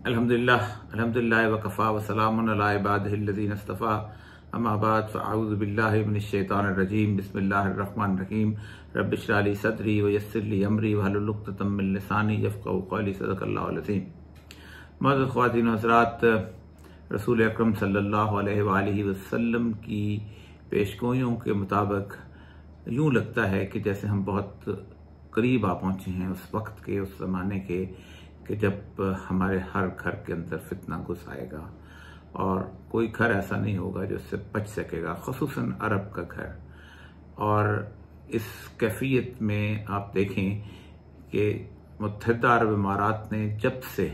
अल्हम्दुलिल्लाह वकफ़ा वसलामुन अला इबादिहिल्लज़ीना इस्तफ़ा अम्मा बाद फ़अऊज़ु बिल्लाहि मिनश शैतानिर रजीम बिस्मिल्लाहिर रहमानिर रहीम रब्बि इश्रह ली सदरी व यस्सिर ली अमरी वहलुल उक़दतम मिन लिसानी यफ़क़हू क़ौली सदक़ल्लाहुल अज़ीम। मअज़्ज़ज़ ख़वातीन व हज़रात, रसूल अकरम सल्लल्लाहु अलैहि वसल्लम की पेशगोइयों के मुताबिक यूँ लगता है कि जैसे हम बहुत करीब आ पहुँचे हैं उस वक्त के, उस ज़माने के कि जब हमारे हर घर के अंदर फितना घुस आएगा और कोई घर ऐसा नहीं होगा जो उससे बच सकेगा, ख़ुसूसन अरब का घर। और इस कैफियत में आप देखें कि मुत्तहिदा अरब इमारात ने जब से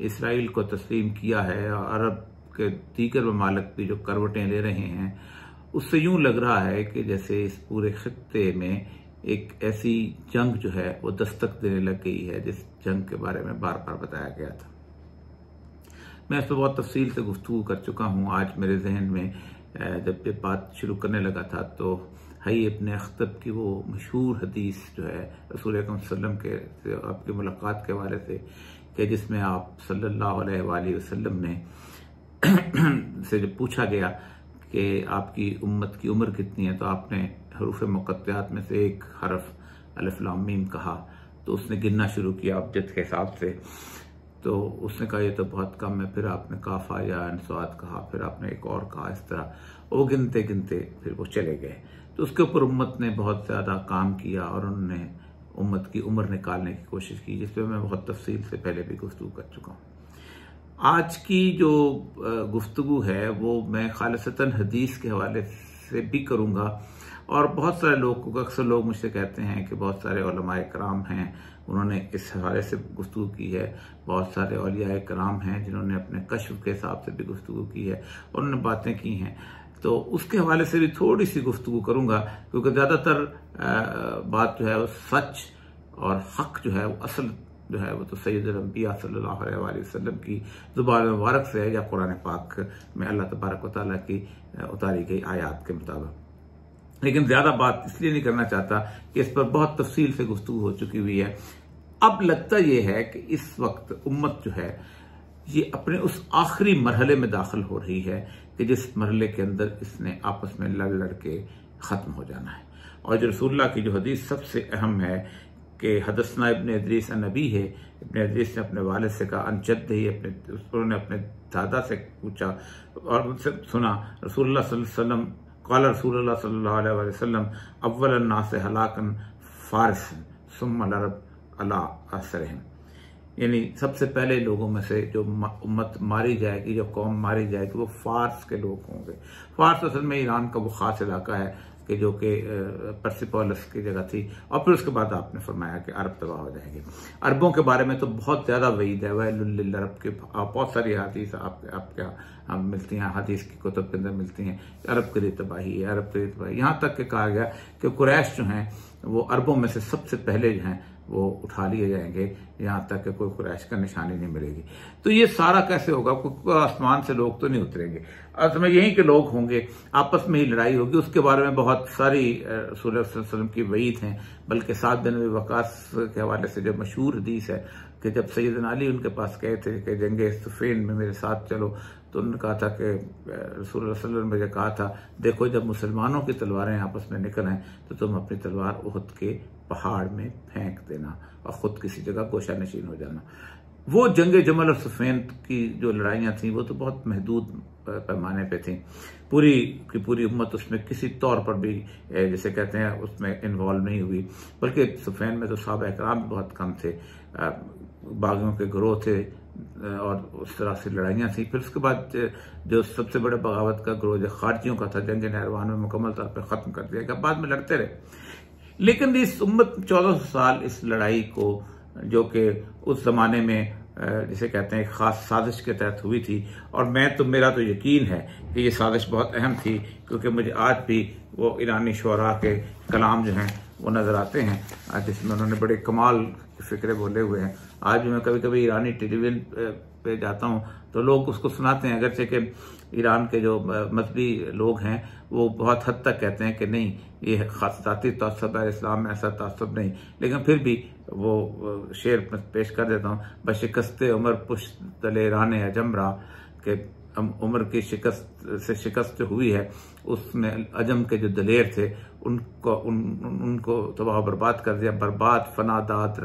इसराइल को तस्लीम किया है और अरब के दीगर ममालिक भी जो करवटें ले रहे हैं, उससे यूँ लग रहा है कि जैसे इस पूरे खित्ते में एक ऐसी जंग जो है वो दस्तक देने लग गई है जिस जंग के बारे में बार बार बताया गया था। मैं इस पर बहुत तफसील से गुफ्तगू कर चुका हूँ। आज मेरे जहन में जब ये बात शुरू करने लगा था तो हई इब्न अख्तब की वो मशहूर हदीस जो है रसूल अकरम सल्लल्लाहु अलैहि वसल्लम के आपकी मुलाकात के हवाले से, कि जिसमें आप सल्लल्लाहु अलैहि वसल्लम ने से जब पूछा गया कि आपकी उम्मत की उम्र कितनी है, तो आपने हरूफ मुक़त्तआत में से एक हरफ अलिफ लाम मीम कहा, तो उसने गिनना शुरू किया अबजद के हिसाब से। तो उसने कहा ये तो बहुत कम है। फिर आपने काफा या अनस्वाद कहा, फिर आपने एक और कहा। इस तरह वो गिनते गिनते फिर वो चले गए। तो उसके ऊपर उम्मत ने बहुत ज़्यादा काम किया और उन्होंने उम्मत की उम्र निकालने की कोशिश की, जिस पर मैं बहुत तफसील से पहले भी गुफ्तगू कर चुका हूँ। आज की जो गुफ्तगू है वो मैं खालिसतन हदीस के हवाले से भी करूँगा। और बहुत सारे लोग, अक्सर लोग मुझसे कहते हैं कि बहुत सारे उलमाए कराम हैं, उन्होंने इस हवाले से गुफ्तगू की है। बहुत सारे औलियाए कराम हैं जिन्होंने अपने कश्फ के हिसाब से भी गुफ्तगू की है, उन्होंने बातें की हैं। तो उसके हवाले से भी थोड़ी सी गुफ्तगू करूँगा, क्योंकि ज़्यादातर बात जो है वो सच और हक जो है वो असल जो है वो तो सैयदुल अंबिया सल्लल्लाहु अलैहि वसल्लम की ज़ुबान मुबारक से है या कुरान पाक में अल्लाह तबारक व तआला की उतारी गई आयात के मुताबिक। लेकिन ज़्यादा बात इसलिए नहीं करना चाहता कि इस पर बहुत तफसील से गुफ्तगू हो चुकी हुई है। अब लगता यह है कि इस वक्त उम्मत जो है ये अपने उस आखिरी मरहले में दाखिल हो रही है कि जिस मरहले के अंदर इसने आपस में लड़ लड़ के ख़त्म हो जाना है। और जो रसूलुल्लाह की जो हदीस सबसे अहम है कि हदसना इब्न इदरीस नबी है, इब्न इदरीस ने अपने वालिद से कहा अनजद ही, उन्होंने अपने दादा से पूछा और उनसे सुना रसूलुल्लाह सल्लल्लाहु अलैहि वसल्लम क़ाल रसूलुल्लाह सल्लल्लाहु अलैहि वसल्लम अव्वल अन्नास हलाकन फारिसन सुम्मा अरब अला असरहिम, यानी सबसे पहले लोगों में से जो उम्मत मारी जाएगी, जो कौम मारी जाएगी, वो फारस के लोग होंगे। फारस असल में ईरान का वो खास इलाका है कि जो कि पर्सिपोलिस की जगह थी। और फिर उसके बाद आपने फरमाया कि अरब तबाह हो जाएंगे। अरबों के बारे में तो बहुत ज़्यादा वईद है, वैलुल लिल अरब के बहुत सारी हदीस आपके हम मिलती हैं, हदीस की कुतुब के अंदर मिलती हैं। अरब के लिए तबाही है, अरब के लिए तबाही। यहाँ तक कि कहा गया कि कुरैश जो हैं वो अरबों में से सबसे पहले जो हैं वो उठा लिए जाएंगे, यहाँ तक कि कोई कुरैश का निशानी नहीं मिलेगी। तो ये सारा कैसे होगा? कोई आसमान से लोग तो नहीं उतरेंगे, असल में यहीं के लोग होंगे, आपस में ही लड़ाई होगी। उसके बारे में बहुत सारी रसूल सल्लल्लाहु अलैहि वसल्लम की वईद हैं। बल्कि साद बिन अबी वक्कास के हवाले से जो मशहूर हदीस है कि जब सैयदना अली उनके पास गए थे कि जंगे सुफ़ैन में मेरे साथ चलो, तो उन्होंने कहा था कि रसूल सल्लल्लाहु अलैहि वसल्लम ने मुझे कहा था देखो जब मुसलमानों की तलवारें आपस में निकल आएँ तो तुम अपनी तलवार उहद के पहाड़ में फेंक देना और ख़ुद किसी जगह गोशा नशीन हो जाना। वो जंग जमल और सुफ़ैन की जो लड़ाइयाँ थीं वो तो बहुत महदूद पैमाने पे थी। पूरी की पूरी उम्मत उसमें किसी तौर पर भी जैसे कहते हैं उसमें इन्वॉल्व नहीं हुई। बल्कि सुफ़ैन में तो सहाबा इकराम बहुत कम थे, बागियों के गिरोह थे और उस तरह से लड़ाइयाँ थी। फिर उसके बाद जो सबसे बड़े बगावत का गिरोह जो खारजियों का था, जंग नहरवान में मुकम्मल तौर पर ख़त्म कर दिया गया। बाद में लड़ते रहे, लेकिन इस उम्मत 1400 साल इस लड़ाई को, जो कि उस ज़माने में जिसे कहते हैं एक ख़ास साजिश के तहत हुई थी। और मेरा तो यकीन है कि ये साजिश बहुत अहम थी, क्योंकि मुझे आज भी वो ईरानी शुअरा के कलाम जो हैं वो नज़र आते हैं जिसमें उन्होंने बड़े कमाल की फ़िक्रे बोले हुए हैं। आज भी मैं कभी कभी ईरानी टेलीविज़न पे जाता हूँ तो लोग उसको सुनाते हैं, अगरचे कि ईरान के जो मजहबी लोग हैं वो बहुत हद तक कहते हैं कि नहीं ये ख़ास ज़ाती तअस्सुब है, इस्लाम में ऐसा तअस्सुब नहीं, लेकिन फिर भी वो शेर पेश कर देता हूँ। बशिकस्ते उमर पुश्त तले राने अजमरा, के उमर की शिकस्त जो हुई है उसमें अजम के जो दलेर थे उनको तबाह बर्बाद कर दिया। बर्बाद फनादात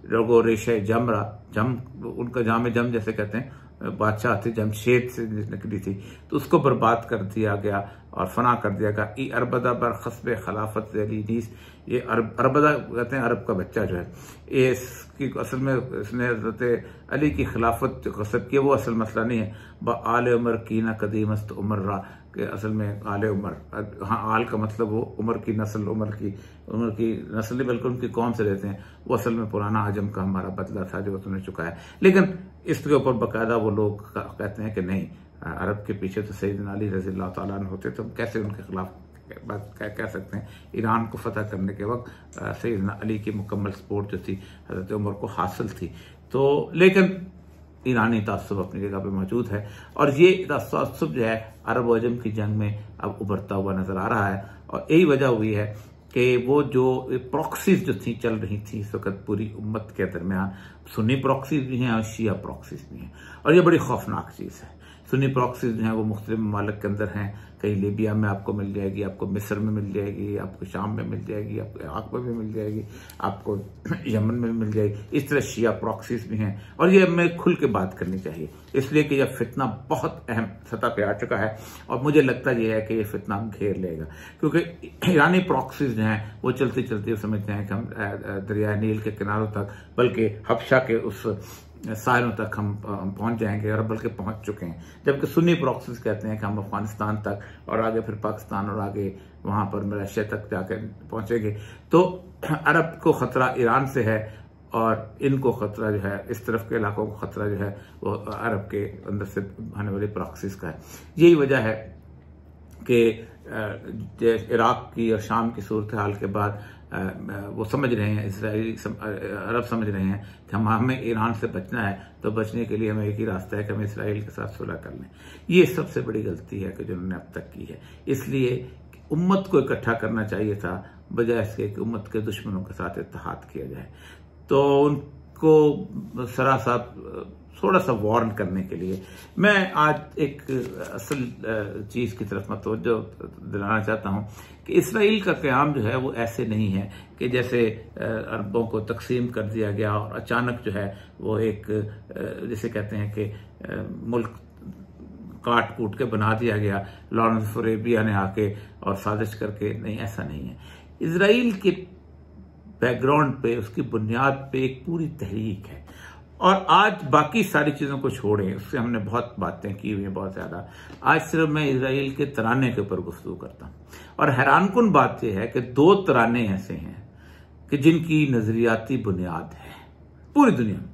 रगो रेशे जमरा, जम उनका जाम जम जैसे कहते हैं, बादशाह थे, जमशेद से निकली थी, तो उसको बर्बाद कर दिया गया और फना कर दिया गया। ई अरबदा बर खस्बे खिलाफत अली नीस, ये अरबदा कहते हैं अरब का बच्चा जो है, ये इसकी असल में इसने हज़रत अली की खिलाफत जो कसब की वो असल मसला नहीं है। ब आल उमर की ना कदीमस्त उमर रा, के असल में आल उमर, हाँ आल का मतलब वो उमर की नस्ल, उमर की नस्ल नहीं बल्कि उनकी कौम से रहते हैं, वो असल में पुराना आजम का हमारा बदला था जो तुमने चुका है। लेकिन इसके ऊपर बाकायदा वो लोग कहते हैं कि नहीं, अरब के पीछे तो सैयदना अली रज़ी अल्लाह तआला अन्हु होते, तो हम कैसे उनके खिलाफ बात कह सकते हैं। ईरान को फतह करने के वक्त सैयदना अली की मुकम्मल सपोर्ट जो थी हज़रत उमर को हासिल थी। तो लेकिन ईरानी तासुब अपनी जगह पे मौजूद है और ये तासुब जो है अरब और अजम की जंग में अब उभरता हुआ नजर आ रहा है। और यही वजह हुई है कि वो जो प्रॉक्सीज जो थी चल रही थी इस वक्त पूरी उम्मत के दरमियान, सुन्नी प्रॉक्सीज भी हैं और शिया प्रॉक्सीज भी हैं, और ये बड़ी खौफनाक चीज़ है। सुन्नी प्रॉक्सीज जो है वो मुख्तलिफ ममालिक के अंदर हैं, कहीं लीबिया में आपको मिल जाएगी, आपको मिस्र में मिल जाएगी, आपको शाम में मिल जाएगी, आपको इराक में भी मिल जाएगी, आपको यमन में मिल जाएगी। इस तरह शिया प्रॉक्सीज भी हैं और ये हमें खुल के बात करनी चाहिए, इसलिए कि यह फितना बहुत अहम सतह पे आ चुका है और मुझे लगता यह है कि ये फितना घेर लेगा, क्योंकि ईरानी प्रॉक्सीज जो हैं वो चलते चलते समझते हैं कि हम दरिया नील के किनारों तक, बल्कि हबशा के उस साहिलों तक हम पहुंच जाएंगे और बल्कि पहुंच चुके हैं। जबकि सुन्नी प्रॉक्सीज कहते हैं कि हम अफगानिस्तान तक और आगे फिर पाकिस्तान और आगे वहां पर मलेशिया तक जाकर पहुंचेंगे। तो अरब को खतरा ईरान से है और इनको खतरा जो है, इस तरफ के इलाकों को खतरा जो है वो अरब के अंदर से आने वाली प्रॉक्सीज का है। यही वजह है कि इराक की और शाम की सूरत हाल के बाद वो समझ रहे हैं, अरब समझ रहे हैं कि हमें ईरान से बचना है, तो बचने के लिए हमें एक ही रास्ता है कि हम इसराइल के साथ सुलह कर लें। ये सबसे बड़ी गलती है कि जो उन्होंने अब तक की है। इसलिए उम्मत को इकट्ठा करना चाहिए था, बजाय इसके कि उम्मत के दुश्मनों के साथ इत्तेहाद किया जाए। तो उनको सरासा थोड़ा सा वार्न करने के लिए मैं आज एक असल चीज़ की तरफ मतवज्जो दिलाना चाहता हूँ कि इसराइल का क़याम जो है वो ऐसे नहीं है कि जैसे अरबों को तकसीम कर दिया गया और अचानक जो है वो एक जैसे कहते हैं कि मुल्क काट कूट के बना दिया गया, लॉरेंस ऑफ अरेबिया ने आके और साजिश करके। नहीं, ऐसा नहीं है। इसराइल के बैकग्राउंड पे, उसकी बुनियाद पे एक पूरी तहरीक है। और आज बाकी सारी चीज़ों को छोड़ें, उससे हमने बहुत बातें की हुई हैं, बहुत ज़्यादा। आज सिर्फ मैं इसराइल के तराने के ऊपर गुफ्तगू करता हूँ। और हैरानकुन बात यह है कि 2 तराने ऐसे हैं कि जिनकी नजरियाती बुनियाद है पूरी दुनिया में।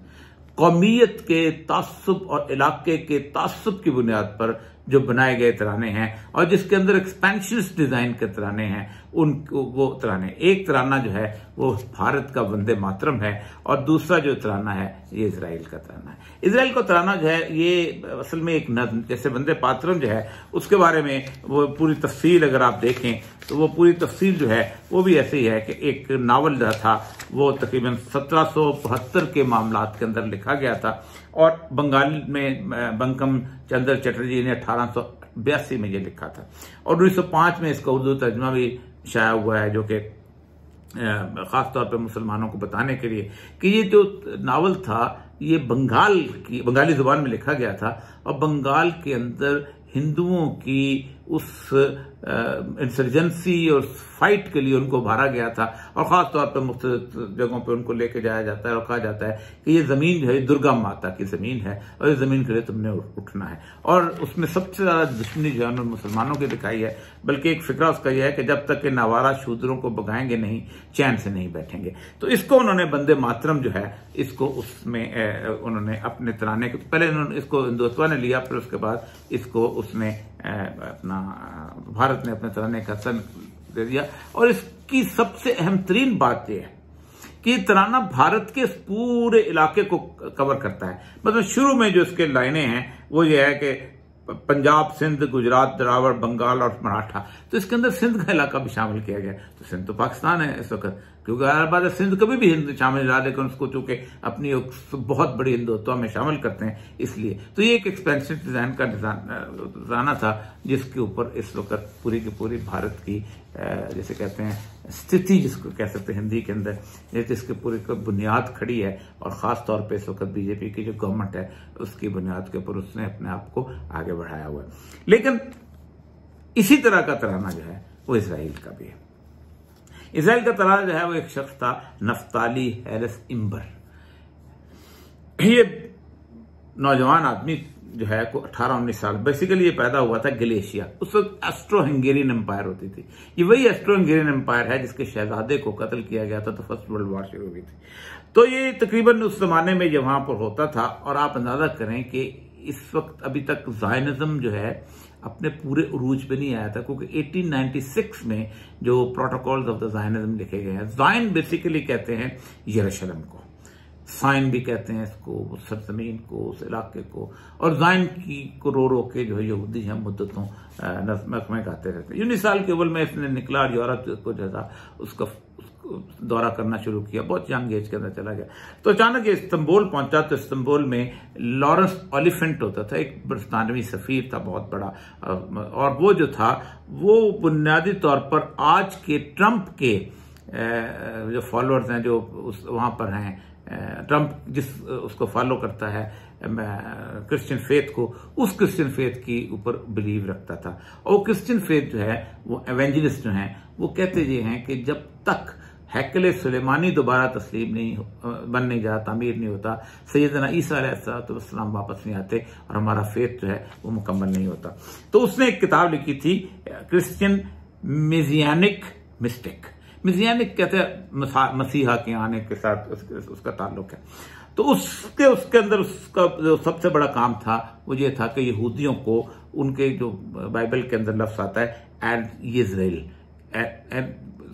कौमियत के तासुब और इलाके के तासुब की बुनियाद पर जो बनाए गए तराने हैं और जिसके अंदर एक्सपेंशनिस्ट डिजाइन के तराने हैं, उनको वो तराने, एक तराना जो है वो भारत का वंदे मातरम है और दूसरा जो तराना है ये इजराइल का तराना है। इजराइल का तराना जो है ये असल में एक नज़्म, जैसे वंदे मातरम जो है उसके बारे में वो पूरी तफसील अगर आप देखें तो वो पूरी तफसील जो है वो भी ऐसे ही है कि एक नावल जो था वो तकरीबन 1772 के मामलात के अंदर लिखा गया था और बंगाल में बंकम चंद्र चटर्जी ने 1882 में ये लिखा था और 1905 में इसका उर्दू तर्जमा भी शाया हुआ है, जो कि खासतौर पर मुसलमानों को बताने के लिए कि ये जो नावल था ये बंगाली जुबान में लिखा गया था और बंगाल के अंदर हिंदुओं की उस इंसर्जेंसी और फाइट के लिए उनको उभारा गया था और ख़ास तौर पर मुख्तलिफ जगहों पे उनको लेके जाया जाता है और कहा जाता है कि ये ज़मीन जो है दुर्गा माता की ज़मीन है और इस ज़मीन के लिए तुमने उठना है। और उसमें सबसे ज़्यादा दुश्मनी जो है मुसलमानों की दिखाई है, बल्कि एक फिक्रा उसका यह है कि जब तक के नावारा शूद्रों को भगाएंगे नहीं, चैन से नहीं बैठेंगे। तो इसको उन्होंने वंदे मातरम जो है इसको उसमें उन्होंने अपने तराने के पहले उन्होंने इसको हिंदुत्वा ने लिया, फिर उसके बाद इसको उसने अपना भारत ने अपने तराने का सन दे दिया। और इसकी सबसे अहम तरीन बात यह है कि तराना भारत के पूरे इलाके को कवर करता है। मतलब शुरू में जो इसके लाइनें हैं वो ये है कि पंजाब, सिंध, गुजरात, द्रावड़, बंगाल और मराठा। तो इसके अंदर सिंध का इलाका भी शामिल किया गया। तो सिंध तो पाकिस्तान है इस वक्त, क्योंकि हर बात है सिंध कभी भी हिंद शामिल रहा, लेकिन उसको चूंकि अपनी बहुत बड़ी हिंदुत्व में शामिल करते हैं इसलिए। तो ये एक एक्सपेंसिव डिजाइन का डिजाना था जिसके ऊपर इस वक्त पूरी की पूरी भारत की जैसे कहते हैं स्थिति, जिसको कह सकते हैं हिंदी के अंदर, जिसके पूरी को बुनियाद खड़ी है। और खास तौर पे इस वक्त बीजेपी की जो गवर्नमेंट है उसकी बुनियाद के ऊपर उसने अपने आप को आगे बढ़ाया हुआ है। लेकिन इसी तरह का तराना जो है वो इसराइल का भी है। इसराइल का तराना जो है वो एक शख्स था, नफ्ताली हैरिस इम्बर। ये नौजवान आदमी जो है को 18-19 साल, बेसिकली ये पैदा हुआ था गलेशिया। उस वक्त एस्ट्रो हंगेरियन एम्पायर होती थी। ये वही एस्ट्रो हंगेरियन एम्पायर है जिसके शहजादे को कत्ल किया गया था तो फर्स्ट वर्ल्ड वॉर शुरू हुई थी। तो ये तकरीबन उस जमाने में जो वहां पर होता था। और आप अंदाजा करें कि इस वक्त अभी तक ज़ायनिज़्म जो है अपने पूरे उरूज पे नहीं आया था, क्योंकि 1896 में जो प्रोटोकॉल्स ऑफ द ज़ायनिज़्म लिखे गए हैं। ज़ायन बेसिकली कहते हैं यरूशलेम को, साइन भी कहते हैं इसको, उस सरजमीन को, उस इलाके को। और ज़ायन की को रो के जो है यहूदी हैं मुद्दतों नगमे गाते रहते हैं। 19 साल के अव्वल में इसने निकला और यूरोप को जो था उसका दौरा करना शुरू किया। बहुत यंग एज के अंदर चला गया। तो अचानक ये इस्तांबुल पहुंचा। तो इस्तांबुल में लॉरेंस ओलिफेंट होता था, एक बरतानवी सफीर था बहुत बड़ा। और वो जो था वो बुनियादी तौर पर आज के ट्रंप के जो फॉलोअर्स हैं, जो वहां पर हैं, ट्रंप जिस उसको फॉलो करता है क्रिश्चियन फेथ को, उस क्रिश्चियन फेथ की ऊपर बिलीव रखता था। और क्रिश्चियन फेथ जो है वो एवेंजलिस्ट जो हैं वो कहते ये हैं कि जब तक हैकल सुलेमानी दोबारा तस्लीम नहीं बन नहीं जाता, तामीर नहीं होता, सैयदना ईसा अलैहिस्सलाम वापस नहीं आते और हमारा फेथ जो है वो मुकम्मल नहीं होता। तो उसने एक किताब लिखी थी, क्रिश्चियन मेसियानिक मिस्टिक। मेसियानिक कहते हैं मसीहा के आने के साथ उसका ताल्लुक है। तो उसके अंदर उसका जो सबसे बड़ा काम था वो ये था कि यहूदियों को उनके जो बाइबल के अंदर लफ्ज आता है एंड इजराइल,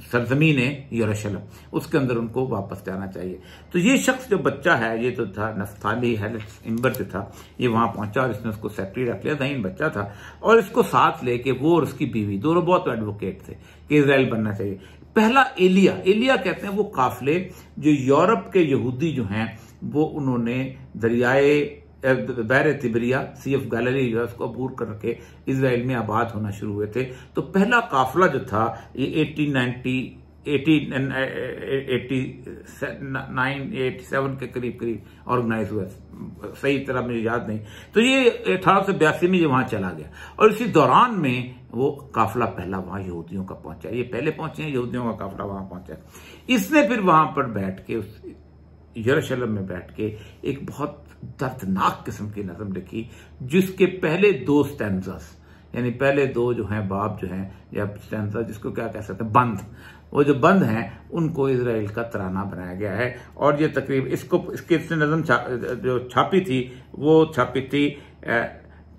सरजमीन यरूशलेम, उसके अंदर उनको वापस जाना चाहिए। तो ये शख्स जो बच्चा है, ये तो था नफ्ताली हैरिस इम्बर जो था, ये वहां पहुंचा और इसने उसको सेक्रेटरी रख लिया। दहीन बच्चा था और इसको साथ लेके वो और उसकी बीवी दोनों बहुत एडवोकेट थे कि इजराइल बनना चाहिए। पहला एलिया कहते हैं वो काफिले जो यूरोप के यहूदी जो हैं वो उन्होंने दरियाए बहर तिबरिया, सी ऑफ गैलिली जो है उसको अबूर करके इजराइल में आबाद होना शुरू हुए थे। तो पहला काफिला जो था ये 1887 के करीब ऑर्गेनाइज हुआ, सही तरह मुझे याद नहीं। तो ये 1882 में वहां चला गया और इसी दौरान में वो काफिला पहला वहां यहूदियों का पहुंचा। ये पहले पहुंचे हैं, यहूदियों का काफिला वहां पहुंचा। इसने फिर वहां पर बैठ के उस यरूशलेम में बैठ के एक बहुत दर्दनाक किस्म की नज़म लिखी, जिसके पहले 2 स्टैंजास, यानी पहले 2 जो हैं बाब जो हैं या स्टैंजा, जिसको क्या कह सकते हैं, बंद, वो जो बंद हैं उनको इजराइल का तराना बनाया गया है। और ये तकरीब इसकी नज़म जो छापी थी वो छापी थी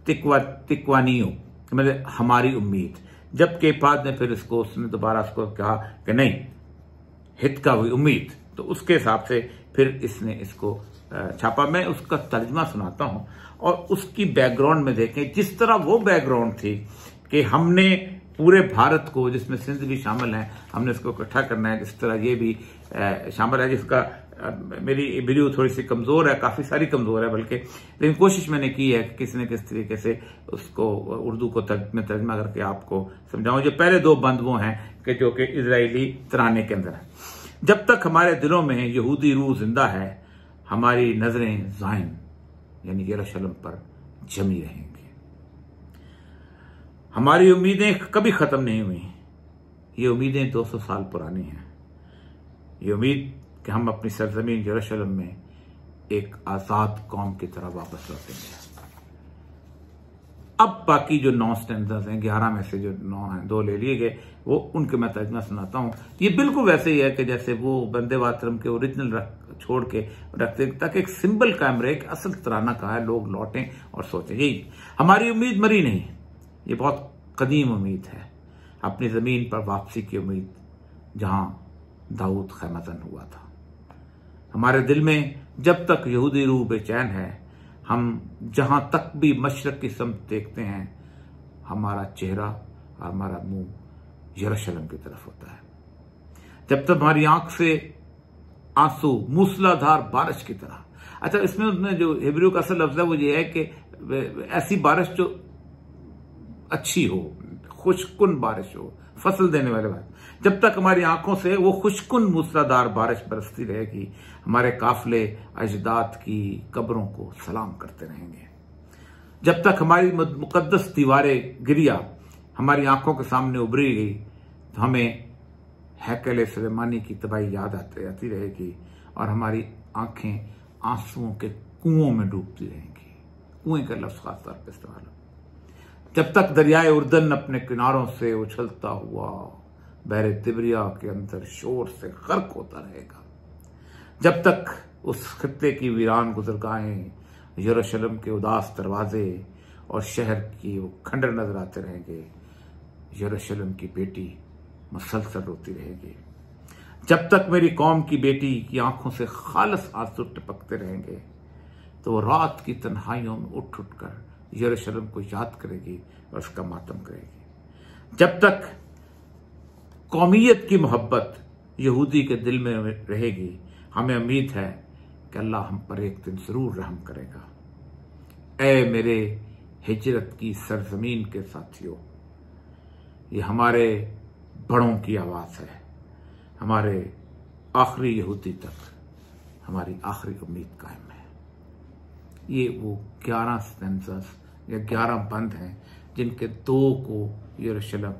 तिकवानियो, मतलब हमारी उम्मीद। जबकि बाद में फिर इसको उसने दोबारा उसको कहा कि नहीं, हित का हुई उम्मीद। तो उसके हिसाब से फिर इसने इसको छापा। मैं उसका तर्जमा सुनाता हूं और उसकी बैकग्राउंड में देखें, जिस तरह वो बैकग्राउंड थी कि हमने पूरे भारत को, जिसमें सिंध भी शामिल है, हमने इसको इकट्ठा करना है, जिस तरह ये भी शामिल है, जिसका मेरी वीडियो थोड़ी सी कमजोर है, काफी सारी कमजोर है बल्कि, लेकिन कोशिश मैंने की है कि किसी न किस तरीके से उसको उर्दू को तर्जमा करके आपको समझाऊं। जो पहले 2 बंद वो हैं कि जो कि इजरायली तराने के अंदर है। जब तक हमारे दिलों में यहूदी रूह जिंदा है, हमारी नजरें ज़ायन यानी यरूशलेम पर जमी रहेंगी। हमारी उम्मीदें कभी खत्म नहीं हुई। ये उम्मीदें 200 साल पुरानी हैं। ये उम्मीद कि हम अपनी सरजमीन यरूशलेम में एक आजाद कौम की तरह वापस लौटेंगे। अब बाकी जो 9 स्टैंजास हैं, 11 में से जो 9 हैं, 2 ले लिए गए, वो उनके मैं तर्जमा सुनाता हूं। ये बिल्कुल वैसे ही है कि जैसे वो वंदे मातरम के ओरिजिनल छोड़ के रखते, ताकि एक सिंबल कायम रहे कि असल तराना कहा है, लोग लौटें और सोचें। यही हमारी उम्मीद मरी नहीं, ये बहुत कदीम उम्मीद है, अपनी जमीन पर वापसी की उम्मीद, जहां दाऊद खैमतन हुआ था। हमारे दिल में जब तक यहूदी रूह बेचैन है, हम जहां तक भी मशरक की समत देखते हैं, हमारा चेहरा और हमारा मुंह यरूशलेम की तरफ होता है। जब तक हमारी आंख से आंसू मूसलाधार बारिश की तरह। अच्छा, इसमें उसमें जो हिब्रू का असल लफ्ज है वो ये है कि ऐसी बारिश जो अच्छी हो, खुशकुन बारिश हो, फसल देने वाले बारिश। जब तक हमारी आंखों से वो खुशकुन मूसलाधार बारिश बरसती रहेगी, हमारे काफिले अजदाद की कब्रों को सलाम करते रहेंगे। जब तक हमारी मुकद्दस दीवारें गिरिया हमारी आंखों के सामने उभरी गई, तो हमें हैकल सुलेमानी की तबाही याद आती रहेगी और हमारी आंखें आंसुओं के कुओं में डूबती रहेंगी। कुएं का लफ्ज खासतौर पर इस्तेमाल हो। जब तक दरियाए उर्दन अपने किनारों से उछलता हुआ बहरे तिब्रिया के अंदर शोर से गर्क होता रहेगा, जब तक उस खित्ते की वीरान गुजरगाहें, यरूशलेम के उदास दरवाजे और शहर की वो खंडर नजर आते रहेंगे, यरूशलेम की बेटी मुसलसल रोती रहेगी। जब तक मेरी कौम की बेटी की आंखों से खालस आंसू टपकते रहेंगे, तो वो रात की तन्हाइयों में उठ उठकर यरूशलेम को याद करेगी और उसका मातम करेगी। जब तक कौमियत की मोहब्बत यहूदी के दिल में रहेगी, हमें उम्मीद है कि अल्लाह हम पर एक दिन जरूर रहम करेगा। ऐ मेरे हिजरत की सरजमीन के साथियों, ये हमारे बड़ों की आवाज है। हमारे आखिरी यहूदी तक हमारी आखिरी उम्मीद कायम है। ये वो 11 स्टेंजास या 11 बंद हैं जिनके 2 को यरूशलेम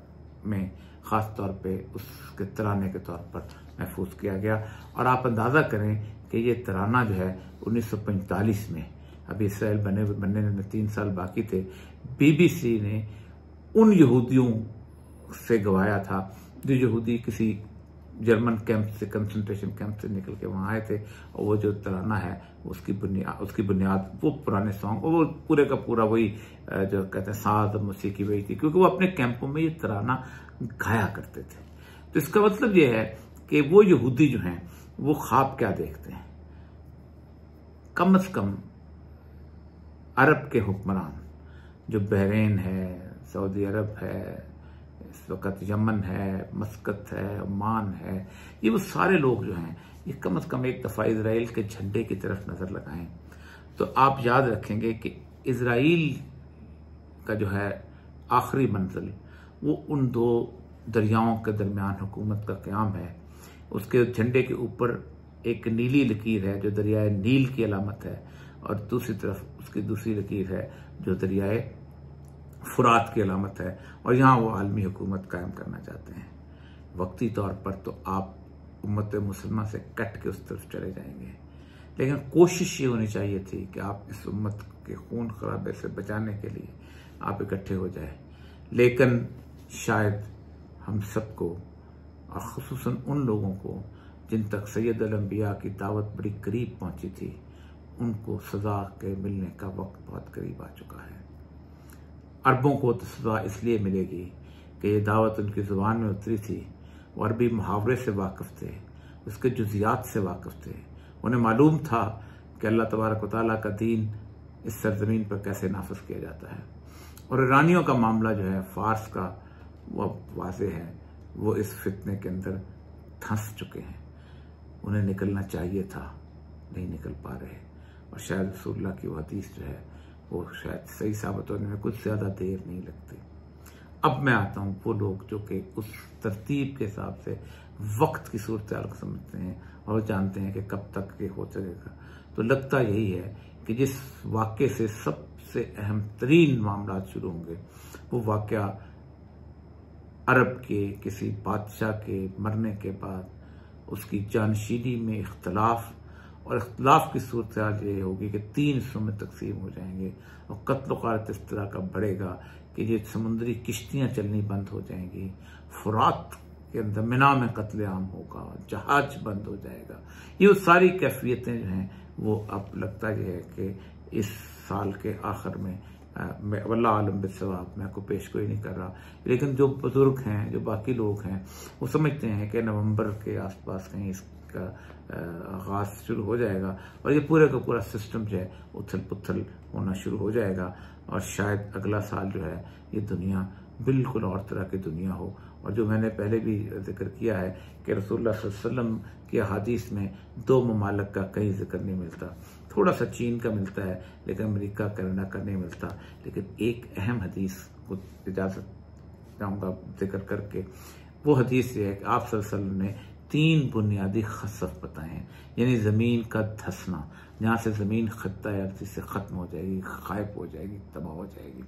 में खास तौर पे उसके तराने के तौर पर महफूज किया गया। और आप अंदाजा करें कि ये तराना जो है 1945 में, अभी इसराइल बनने में 3 साल बाकी थे, BBC ने उन यहूदियों से गवाया था जो यहूदी किसी जर्मन कैंप से, कंसंट्रेशन कैंप से निकल के वहां आए थे। और वो जो तराना है उसकी बुनियाद वो पुराने सॉन्ग, वो पूरे का पूरा वही जो कहते हैं साद मौसीकी वही थी, क्योंकि वो अपने कैंपों में ये तराना गाया करते थे। तो इसका मतलब ये है कि वो यहूदी जो हैं वो ख्वाब क्या देखते हैं। कम से कम अरब के हुक्मरान जो बहरीन है, सऊदी अरब है, इस वक्त यमन है, मस्कत है, ओमान है, ये वो सारे लोग जो हैं ये कम से कम एक दफ़ा इजराइल के झंडे की तरफ नज़र लगाएं तो आप याद रखेंगे कि इजराइल का जो है आखिरी मंजिल वो उन 2 दरियाओं के दरमियान हुकूमत का क़याम है। उसके झंडे के ऊपर एक नीली लकीर है जो दरियाए नील की अलामत है, और दूसरी तरफ उसकी दूसरी लकीर है जो दरियाए फुरात की अलामत है, और यहाँ वो आलमी हुकूमत कायम करना चाहते हैं। वक्ती तौर पर तो आप उम्मत मुसलमान से कट के उस तरफ चले जाएंगे, लेकिन कोशिश ये होनी चाहिए थी कि आप इस उम्मत के खून खराबे से बचाने के लिए आप इकट्ठे हो जाए। लेकिन शायद हम सबको, और ख़ुसूसन उन लोगों को जिन तक सैयद अल अंबिया की दावत बड़ी करीब पहुंची थी, उनको सज़ा के मिलने का वक्त बहुत करीब आ चुका है। अरबों को तो सज़ा इसलिए मिलेगी कि ये दावत उनकी ज़ुबान में उतरी थी, वो अरबी मुहावरे से वाकिफ़ थे, उसके जुज़ियात से वाकिफ़ थे, उन्हें मालूम था कि अल्लाह तबारक व तआला का दीन इस सरजमीन पर कैसे नाफिज किया जाता है। और ईरानियों का मामला जो है, फ़ारस का, वो वाज़ेह है, वो इस फितने के अंदर धंस चुके हैं। उन्हें निकलना चाहिए था, नहीं निकल पा रहे, और शायद रसूलुल्लाह की वो हदीस जो है वो शायद सही साबित होने में कुछ ज़्यादा देर नहीं लगती। अब मैं आता हूँ वो लोग जो कि उस तरतीब के हिसाब से वक्त की सूरत हाल को समझते हैं और जानते हैं कि कब तक ये हो सकेगा। तो लगता यही है कि जिस वाक़े से सबसे अहम तरीन मामला शुरू होंगे, वो वाक़या अरब के किसी बादशाह के मरने के बाद उसकी जानशीनी में इख्तलाफ, और इख्तलाफ की सूरत हाल ये होगी कि 3 हिस्सों में तकसीम हो जाएंगे, और कत्ल ग़ारत इस तरह का बढ़ेगा कि ये समुद्री किश्तियाँ चलनी बंद हो जाएंगी, फुरात के अंदर मिना में कत्ल आम होगा, जहाज बंद हो जाएगा। ये सारी कैफियतें जो हैं वो अब लगता ये है कि इस साल के आखिर में, वल्लाह आलम बिस्सवाब, मैं को पेश कोई नहीं कर रहा, लेकिन जो बुजुर्ग हैं, जो बाकी लोग हैं, वो समझते हैं कि नवंबर के आसपास कहीं का आगाज़ शुरू हो जाएगा और ये पूरे का पूरा सिस्टम जो है उथल पुथल होना शुरू हो जाएगा और शायद अगला साल जो है ये दुनिया बिल्कुल और तरह की दुनिया हो। और जो मैंने पहले भी जिक्र किया है कि रसूलुल्लाह सल्लल्लाहु अलैहि वसल्लम की हदीस में 2 ममालिक का कहीं जिक्र नहीं मिलता, थोड़ा सा चीन का मिलता है लेकिन अमेरिका कनाडा का नहीं मिलता। लेकिन एक अहम हदीस को इजाज़त चाहूँगा जिक्र करके, वो हदीस ये है कि आप सल्लल्लाहु अलैहि वसल्लम ने 3 बुनियादी खसफ बताए हैं, यानी ज़मीन का धंसना, जहाँ से ज़मीन खत्ता अर्ज़ी से ख़त्म हो जाएगी, गायब हो जाएगी, तबाह हो जाएगी।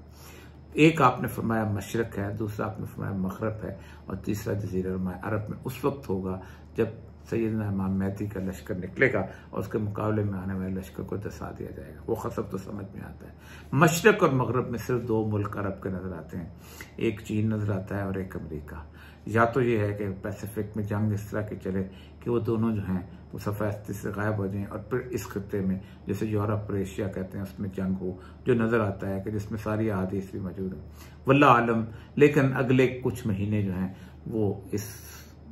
एक आपने फरमाया मशरक है, दूसरा आपने फरमाया मगरब है और तीसरा जज़ीरा अरब में उस वक्त होगा जब सैयदना इमाम महदी का लश्कर निकलेगा और उसके मुकाबले में आने वाले लश्कर को दसा दिया जाएगा। वो खसब तो समझ में आता है। मशरक और मगरब में सिर्फ 2 मुल्क अरब के नजर आते हैं, एक चीन नजर आता है और एक अमेरिका। या तो ये है कि पैसिफिक में जंग इस तरह की चले कि वो दोनों जो हैं वो सफ़ास्ती से गायब हो जाएं और फिर इस खत्ते में जैसे यूरोप और एशिया कहते हैं उसमें जंग हो, जो नज़र आता है कि जिसमें सारी अहादीस भी मौजूद है, वल्लाह आलम। लेकिन अगले कुछ महीने जो हैं वो इस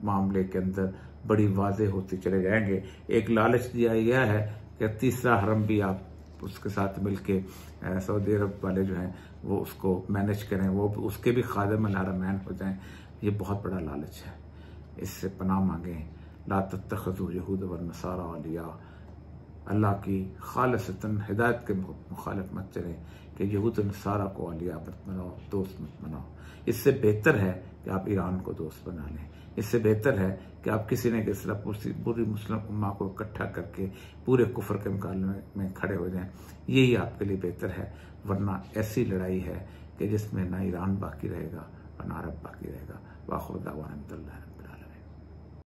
मामले के अंदर बड़ी वाज़ेह होती चले जाएंगे। एक लालच दिया गया है कि तीसरा हरम भी आप उसके साथ मिलके सऊदी अरब वाले जो हैं वो उसको मैनेज करें, वो उसके भी खादिम अल-हरमैन हो जाएं। ये बहुत बड़ा लालच है, इससे पनाह मांगें। ला तत्तखज़ू यहूद व नसारा औलिया, अल्लाह की खालिसतन हिदायत के मुखालिफ मत चलें कि यहूद नसारा को औलिया मत बनाओ, दोस्त मत बनाओ। इससे बेहतर है कि आप ईरान को दोस्त बना लें। इससे बेहतर है कि आप किसी न किसी तरह पूरी मुस्लिम उम्मा को इकट्ठा करके पूरे कुफर के मुकाबले में खड़े हो जाएं। यही आपके लिए बेहतर है, वरना ऐसी लड़ाई है कि जिसमें ना ईरान बाकी रहेगा और ना अरब बाकी रहेगा। वाखिर दावाना अल्हम्दुलिल्लाह।